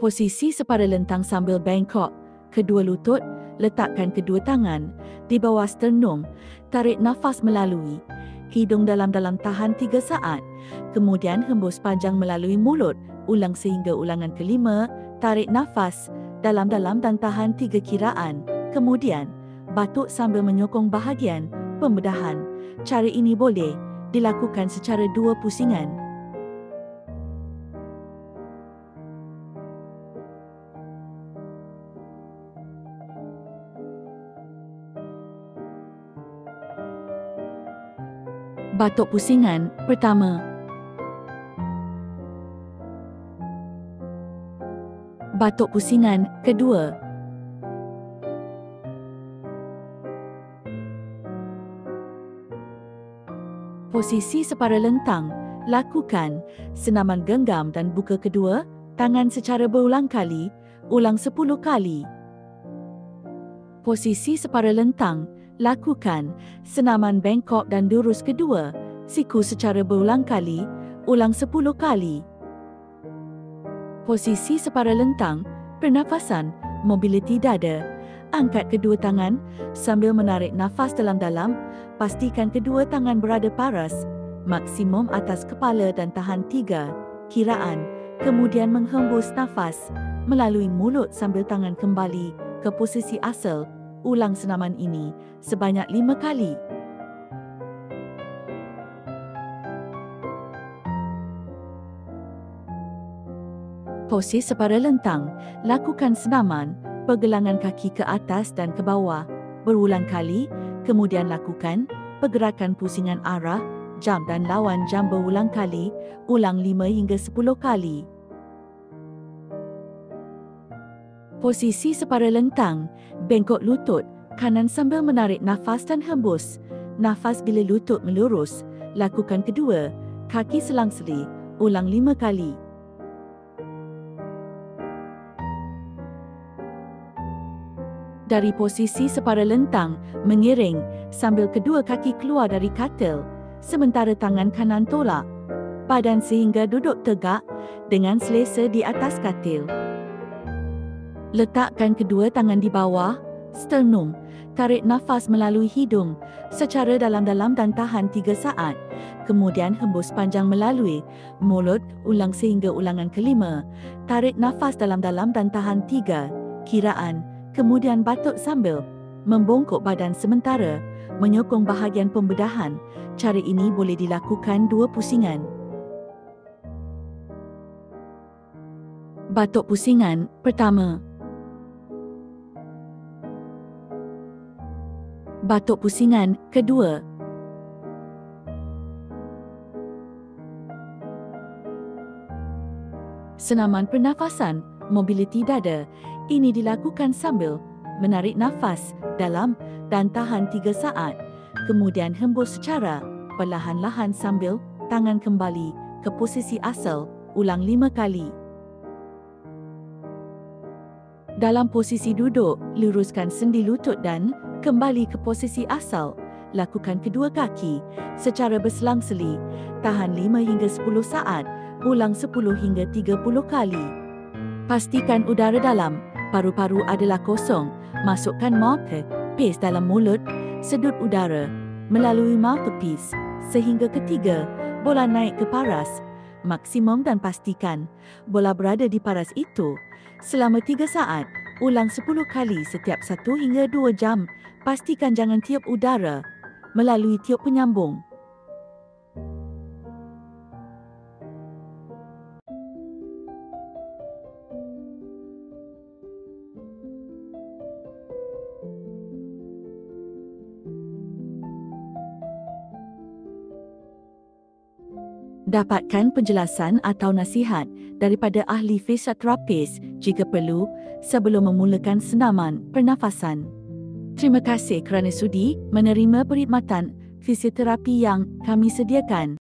Posisi separa lentang sambil bengkok, kedua lutut, letakkan kedua tangan di bawah sternum, tarik nafas melalui hidung dalam-dalam tahan 3 saat, kemudian hembus panjang melalui mulut, ulang sehingga ulangan kelima, tarik nafas dalam-dalam dan tahan 3 kiraan, kemudian batuk sambil menyokong bahagian pembedahan. Cara ini boleh dilakukan secara 2 pusingan. Batuk pusingan pertama. Batuk pusingan kedua. Posisi separa lentang, lakukan senaman genggam dan buka kedua tangan secara berulang kali, ulang 10 kali. Posisi separa lentang, lakukan senaman bengkok dan lurus kedua siku secara berulang kali, ulang 10 kali. Posisi separa lentang, pernafasan, mobiliti dada. Angkat kedua tangan sambil menarik nafas dalam-dalam, pastikan kedua tangan berada paras, maksimum atas kepala dan tahan 3 kiraan, kemudian menghembus nafas melalui mulut sambil tangan kembali ke posisi asal. Ulang senaman ini sebanyak 5 kali. Posisi separa lentang, lakukan senaman pergelangan kaki ke atas dan ke bawah berulang kali, kemudian lakukan pergerakan pusingan arah jam dan lawan jam berulang kali, ulang 5 hingga 10 kali. Posisi separa lentang, bengkok lutut kanan sambil menarik nafas dan hembus nafas bila lutut melurus. Lakukan kedua kaki selang-seli, ulang 5 kali. Dari posisi separa lentang, mengiring sambil kedua kaki keluar dari katil, sementara tangan kanan tolak badan sehingga duduk tegak dengan selesa di atas katil. Letakkan kedua tangan di bawah sternum, tarik nafas melalui hidung secara dalam-dalam dan tahan 3 saat, kemudian hembus panjang melalui mulut, ulang sehingga ulangan kelima, tarik nafas dalam-dalam dan tahan 3 kiraan, kemudian batuk sambil membongkok badan sementara menyokong bahagian pembedahan. Cara ini boleh dilakukan 2 pusingan. Batuk pusingan pertama. Batuk pusingan kedua. Senaman pernafasan, mobiliti dada. Ini dilakukan sambil menarik nafas dalam dan tahan 3 saat, kemudian hembus secara perlahan-lahan sambil tangan kembali ke posisi asal, ulang 5 kali. Dalam posisi duduk, luruskan sendi lutut dan kembali ke posisi asal. Lakukan kedua kaki secara berselang-seli, tahan 5 hingga 10 saat, ulang 10 hingga 30 kali. Pastikan udara dalam paru-paru adalah kosong. Masukkan mouthpiece dalam mulut, sedut udara melalui mouthpiece sehingga ketiga bola naik ke paras maksimum dan pastikan bola berada di paras itu selama 3 saat. Ulang 10 kali setiap 1 hingga 2 jam. Pastikan jangan tiup udara melalui tiup penyambung. Dapatkan penjelasan atau nasihat daripada ahli fisioterapis jika perlu sebelum memulakan senaman pernafasan. Terima kasih kerana sudi menerima perkhidmatan fisioterapi yang kami sediakan.